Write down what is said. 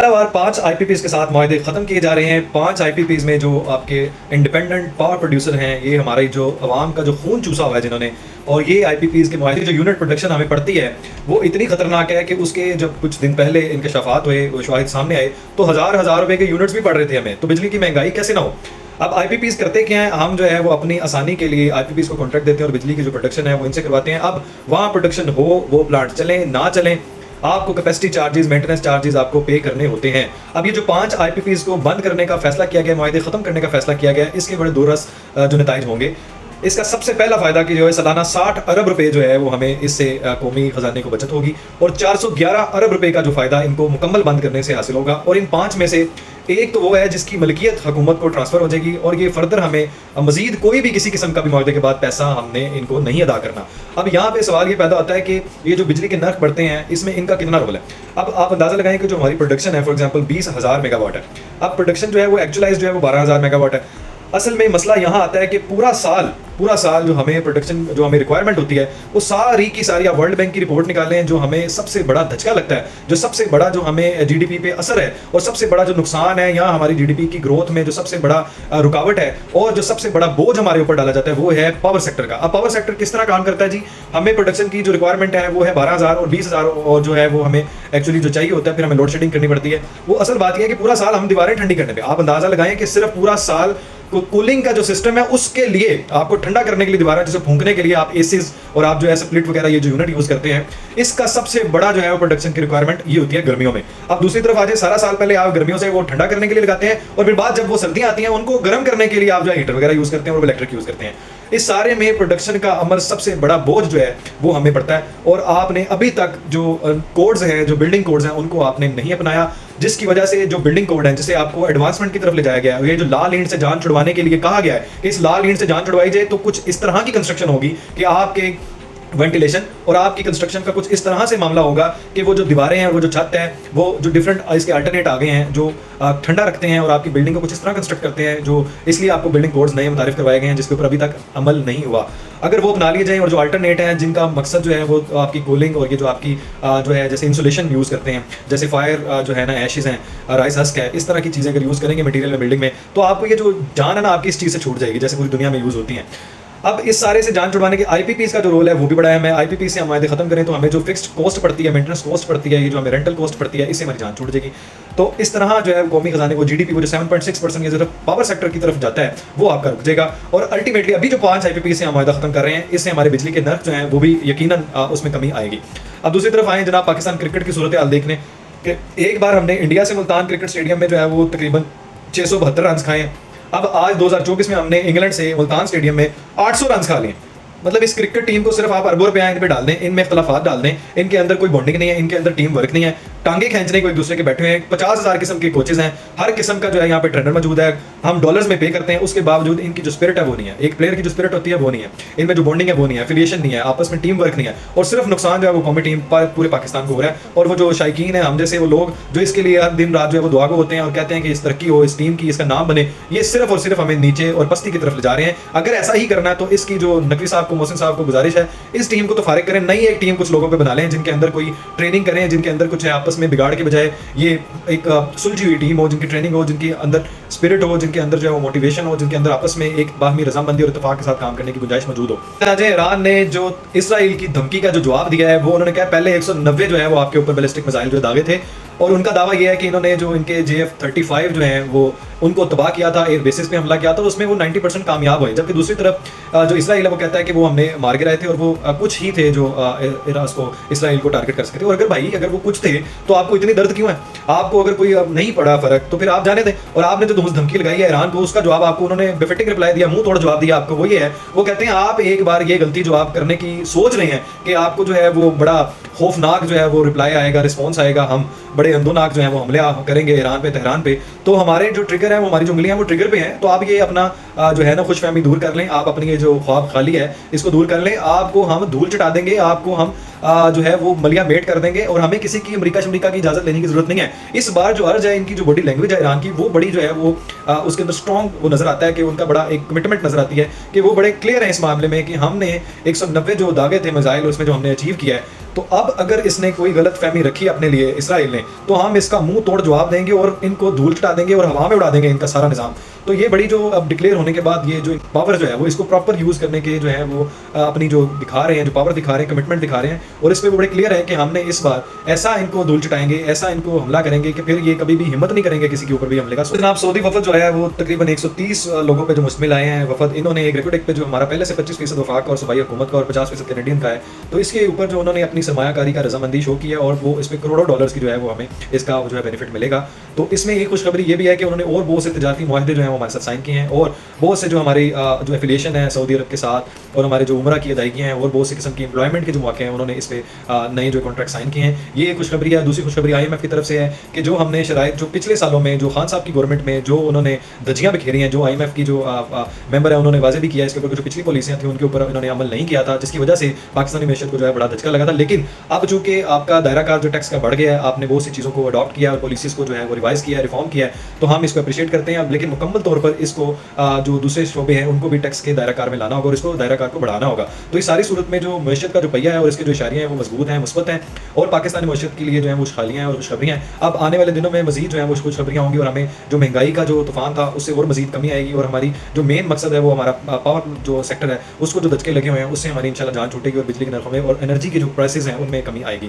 माहवार 5 आईपीपीज़ के साथ मुआहदे ख़त्म किए जा रहे हैं। 5 आईपीपीज़ में जो आपके इंडिपेंडेंट पावर प्रोड्यूसर हैं, ये हमारी जो आवाम का जो खून चूसा हुआ है जिन्होंने, और ये आईपीपीज़ के मुआहदे जो यूनिट प्रोडक्शन हमें पड़ती है वो इतनी ख़तरनाक है कि उसके जब कुछ दिन पहले इंकशाफात हुए, वो शवाहिद सामने आए तो हज़ार रुपए के यूनिट्स भी पड़ रहे थे हमें। तो बिजली की महंगाई कैसे ना हो। अब आईपीपीज़ करते क्या हैं, हम जो है वो अपनी आसानी के लिए आईपीपीज़ को कॉन्ट्रैक्ट देते हैं और बिजली की जो प्रोडक्शन है वो इनसे करवाते हैं। अब वहाँ प्रोडक्शन हो, वो प्लांट चलें ना चलें, आपको कैपेसिटी चार्जेस, मेंटेनेंस चार्जेस आपको पे करने होते हैं। अब ये जो 5 आईपीपीज़ को बंद करने का फैसला किया गया, मुआहदे ख़त्म करने का फैसला किया गया, इसके बड़े दूरस जो नताइज होंगे। इसका सबसे पहला फ़ायदा कि जो है सालाना 60 अरब रुपए जो है वो हमें इससे कौमी ख़जाने को बचत होगी, और 411 अरब रुपए का जो फ़ायदा इनको मुकम्मल बंद करने से हासिल होगा। और इन 5 में से एक तो वो है जिसकी मलकियत हुकूमत को ट्रांसफ़र हो जाएगी, और ये फर्दर हमें मज़ीद कोई भी किसी किस्म का भी मुआहदे के बाद पैसा हमने इनको नहीं अदा करना। अब यहाँ पे सवाल ये पैदा होता है कि ये जो बिजली के नर्ख बढ़ते हैं इसमें इनका कितना रोल है। अब आप अंदाज़ा लगाएं कि जो हमारी प्रोडक्शन है, फॉर एग्जाम्पल 20,000 मेगावाट है। अब प्रोडक्शन जो है वो एक्चुअलाइज जो है वो 12,000 मेगावाट है। असल में मसला यहाँ आता है कि पूरा साल जो हमें प्रोडक्शन जो हमें रिक्वायरमेंट होती है वो सारी की सारी, आप वर्ल्ड बैंक की रिपोर्ट निकालें, जो हमें सबसे बड़ा धचका लगता है, जो सबसे बड़ा जो हमें जीडीपी पे असर है और सबसे बड़ा जो नुकसान है यहाँ हमारी जीडीपी की ग्रोथ में, जो सबसे बड़ा रुकावट है और जो सबसे बड़ा बोझ हमारे ऊपर डाला जाता है वो है पावर सेक्टर का। अब पावर सेक्टर किस तरह काम करता है जी, हमें प्रोडक्शन की जो रिक्वायरमेंट है वो है 12,000 और 20,000, और जो है वो हमें एक्चुअली जो चाहिए होता है, फिर हमें लोड शेडिंग करनी पड़ती है। वो असल बात यह है कि पूरा साल हम दीवारें ठंडी करने पे, आप अंदाजा लगाएं कि सिर्फ पूरा साल कूलिंग का जो सिस्टम है उसके लिए, आपको ठंडा करने के लिए, दीवारें जैसे फूंकने के लिए आप एसीज और आप जो है स्प्लिट वगैरह ये जो यूनिट यूज करते हैं, इसका सबसे बड़ा जो है वो प्रोडक्शन की रिक्वायरमेंट ये होती है गर्मियों में। अब दूसरी तरफ आ जाए, सारा साल पहले आप गर्मियों से वो ठंडा करने के लिए लगाते हैं, और फिर बाद जब वो सर्दियां आती हैं उनको गर्म करने के लिए आप जो है हीटर वगैरह यूज करते हैं और इलेक्ट्रिक यूज करते हैं। इस सारे में प्रोडक्शन का अमल सबसे बड़ा बोझ जो है वो हमें पड़ता है, और आपने अभी तक जो कोड्स हैं, जो बिल्डिंग कोड्स हैं, उनको आपने नहीं अपनाया, जिसकी वजह से जो बिल्डिंग कोड है जिसे आपको एडवांसमेंट की तरफ ले जाया गया है, ये जो लाल ईंट से जान छुड़वाने के लिए कहा गया है कि इस लाल ईंट से जान छुड़वाई जाए, तो कुछ इस तरह की कंस्ट्रक्शन होगी कि आपके वेंटिलेशन और आपकी कंस्ट्रक्शन का कुछ इस तरह से मामला होगा कि वो जो दीवारें हैं, वो जो छत है, वो जो डिफरेंट इसके अल्टरनेट आ गए हैं जो ठंडा रखते हैं और आपकी बिल्डिंग को कुछ इस तरह कंस्ट्रक्ट करते हैं, जो इसलिए आपको बिल्डिंग कोड्स नए मुतारिफ करवाए गए हैं जिसके ऊपर अभी तक अमल नहीं हुआ। अगर वो अपना लिए जाएँ और जो अल्टरनेट हैं जिनका मकसद जो है वो आपकी कूलिंग और ये जो आपकी जो है जैसे इंसुलेशन यूज़ करते हैं, जैसे फायर जो है ना एशेज़ हैं, राइस हस्क है, इस तरह की चीज़ें अगर यूज़ करेंगे मटीरियल में, बिल्डिंग में, तो आपको ये जो जान है ना आपकी इस चीज़ से छूट जाएगी जैसे पूरी दुनिया में यूज़ होती हैं। अब इस सारे से जान छुड़वाने के आईपीपीज़ का जो रोल है वो भी बड़ा है। मैं आईपीपी से हम मुआहदे खत्म करें तो हमें जो फिक्स्ड कॉस्ट पड़ती है, मेंटेनेंस कॉस्ट पड़ती है, ये जो हमें रेंटल कॉस्ट पड़ती है, इससे हमारी जान छूट जाएगी। तो इस तरह जो है कौमी खजाने को, जीडीपी को जो 7.6% ये सिर्फ पावर सेक्टर की तरफ जाता है वो आपका रुक जाएगा। और अल्टीमेटली अभी जो 5 आईपीपी से हम मुआहदा खत्म कर रहे हैं, इससे हमारे बिजली के नर्ख जो हैं वो भी यकीनन उसमें कमी आएगी। अब दूसरी तरफ आए जनाब पाकिस्तान क्रिकेट की सूरत हाल देखने कि एक बार हमने इंडिया से मुल्तान क्रिकेट स्टेडियम में जो है वो तकरीबन 672 रन खाए हैं। अब आज 2024 में हमने इंग्लैंड से मुल्तान स्टेडियम में 800 रन खा लिए। मतलब इस क्रिकेट टीम को सिर्फ आप अरबों रुपया इन पे डाल दें, इनमें इख्तलाफात डाल दें, इनके अंदर कोई बॉन्डिंग नहीं है, इनके अंदर टीम वर्क नहीं है, टांगे खींचने को एक दूसरे के बैठे हुए हैं। 50,000 किस्म के कोचेज हैं, हर किस्म का जो है यहाँ पे ट्रेनर मौजूद है, हम डॉलर्स में पे करते हैं, उसके बावजूद इनकी जो स्पिरिट है वो नहीं है, एक प्लेयर की जो स्पिरिट होती है वो नहीं है, इनमें जो बॉन्डिंग है वो नहीं है, एफिलिएशन नहीं है, आपस में टीम वर्क नहीं है, और सिर्फ नुकसान जो है वो कौमी टीम पूरे पाकिस्तान को हो रहा है। और वो जो शायकीन है, हम जैसे वो लोग जो इसके लिए हर दिन रात जो है वो दुआ को होते हैं और कहते हैं कि इस तरक्की हो, इस टीम की, इसका नाम बने, ये सिर्फ और सिर्फ हमें नीचे और पस्ती की तरफ ले जा रहे हैं। अगर ऐसा ही करना है तो इसकी जो नकवी साहब को, मोहसिन साहब को गुजारिश है, इस टीम को तो फारिग करें, नई एक टीम कुछ लोगों पे बना लें जिनके अंदर कोई ट्रेनिंग करें, जिनके अंदर कुछ है आपस में बिगाड़ के बजाय ये एक सुलझी हुई टीम हो, जिनकी ट्रेनिंग हो, जिनके अंदर स्पिरिट हो, जिनके अंदर जो है वो मोटिवेशन हो, जिनके अंदर आपस में एक बाहमी रजामंदी और इत्तेफाक के साथ काम करने की गुंजाइश मौजूद हो। ईरान ने जो इसराइल की धमकी का जो जवाब दिया है वो उन्होंने कहा पहले 190 जो है वो आपके ऊपर बैलिस्टिक मिसाइल जो दागे थे, और उनका दावा यह है कि इन्होंने जो इनके JF-35 जो हैं वो उनको तबाह किया था, एयर बेसिस पे हमला किया था, उसमें वो 90% कामयाब हुए। जबकि दूसरी तरफ जो इसराइल है वो कहता है कि वो हमने मार गिराए थे और वो कुछ ही थे जो इसराइल को टारगेट कर सकते थे। और अगर भाई अगर वो कुछ थे तो आपको इतनी दर्द क्यों है? आपको अगर कोई नहीं पड़ा फर्क तो फिर आप जाने थे। और आपने जो धमकी लगाई है ईरान को, उसका जवाब आपको उन्होंने बेफिटिक रिप्लाई दिया, मुंह तोड़ जवाब दिया आपको। वो ये है, वो कहते हैं आप एक बार ये गलती जो आप करने की सोच रहे हैं कि आपको जो है वो बड़ा खौफनाक जो है वो रिप्लाई आएगा, रिस्पॉन्स आएगा, हम बड़े अंदोनाक जो है वो हमले करेंगे ईरान पे, तेहरान पे, तो हमारे जो ट्रिगर है वो, हमारी जो उंगलियां वो ट्रिगर पे हैं। तो आप ये अपना जो है ना खुशफहमी दूर कर लें, आप अपनी ये जो ख्वाब खाली है इसको दूर कर लें, आपको हम धूल चटा देंगे, आपको हम जो है वो मलिया मेट कर देंगे, और हमें किसी की अमेरिका की इजाजत लेने की जरूरत नहीं है। इस बार जो अर्ज है इनकी, जो बॉडी लैंग्वेज है ईरान की, वो बड़ी जो है वो उसके अंदर स्ट्रॉन्ग वो नजर आता है कि उनका बड़ा एक कमिटमेंट नजर आती है कि वो बड़े क्लियर है इस मामले में कि हमने 190 जो दागे थे मिसाइल उसमें जो हमने अचीव किया है, तो अब अगर इसने कोई गलतफहमी रखी अपने लिए इसराइल ने, तो हम इसका मुंह तोड़ जवाब देंगे और इनको धूल चटा देंगे और हवा में उड़ा देंगे इनका सारा निज़ाम। तो ये बड़ी जो अब डिक्लेयर होने के बाद ये जो पावर जो है वो इसको प्रॉपर यूज़ करने के जो है वो अपनी जो दिखा रहे हैं, जो पावर दिखा रहे हैं, कमिटमेंट दिखा रहे हैं, और इस पे वो बड़े क्लियर है कि हमने इस बार ऐसा इनको धूल चटाएंगे, ऐसा इनको हमला करेंगे कि फिर ये कभी भी हिम्मत नहीं करेंगे किसी के ऊपर भी हमले का। जनाब सऊदी वफद जो है वो तकरीबन 130 लोगों पे जो मुश्तमिल आए हैं वफद, इन्होंने एक रेकॉर्ड पे जो हमारा पहले से 25% वफाक और सूबाई हुकूमत का और 50% कैनेडियन का है, तो इसके ऊपर जो उन्होंने अपनी सरमायाकारी का रजामंदी शो की है और वो इसमें करोड़ों डॉलर्स की जो है वो हमें इसका जो है बेनिफिट मिलेगा। तो इसमें एक खुशखबरी ये भी है कि उन्होंने और बहुत से तजारती मुआहदे जो हैं वो हमारे साथ साइन किए हैं, और बहुत से जो हमारी जो एफिलिएशन है सऊदी अरब के साथ और हमारे जो उमरा की अदायगियाँ हैं और बहुत से किस्म की एम्प्लॉयमेंट के जो मौके हैं उन्होंने इस पे नए जो कॉन्ट्रैक्ट साइन किए हैं। ये एक खुशखबरी है। दूसरी खुशखबरी IMF की तरफ से है कि जो हमने शराइत जो पिछले सालों में जो खान साहब की गवर्नमेंट में जो उन्होंने धज्जियाँ बिखेरी हैं, जो IMF की जो मेंबर है उन्होंने वाजे भी किया इसके ऊपर, जो पिछली पॉलिसियाँ थी उनके ऊपर इन्होंने अमल नहीं किया था, जिसकी वजह से पाकिस्तानी मैशत को जो है बड़ा धचका लगा था। लेकिन अब चूंकि आपका दायरा कार जो टैक्स का बढ़ गया है, आपने बहुत सी चीज़ों को अडॉप्ट किया और पॉलिसीज़ को जो है वो रिवाइज किया है, रिफॉर्म किया है, तो हम इसको अप्रिशिएट करते हैं। अब लेकिन मुकम्मल तौर पर इसको जो दूसरे शोबे हैं उनको भी टैक्स के दायरा कार में लाना होगा और इसको दायरा कार को बढ़ाना होगा। तो इस सारी सूरत में जो मैशत का जो पहिया है और इसके जो इशारियाँ हैं वो मजबूत हैं, मुस्बत हैं, और पाकिस्तानी मैशत के लिए जो है वो खुशहालियाँ हैं और खुशखबरियाँ हैं। अब आने वाले दिनों में मजीद जो है वो खुशखबरियाँ होंगी और हमें जो महंगाई का जो तूफान था उससे और मजीद कमी आएगी, और हमारी जो मेन मकसद है वो हमारा पावर जो सेक्टर है उसको जो धचके लगे हुए हैं उससे हमारी इंशाल्लाह जान छूटेगी और बिजली के नरखों में और एनर्जी के जो प्राइसेस हैं उनमें कमी आएगी।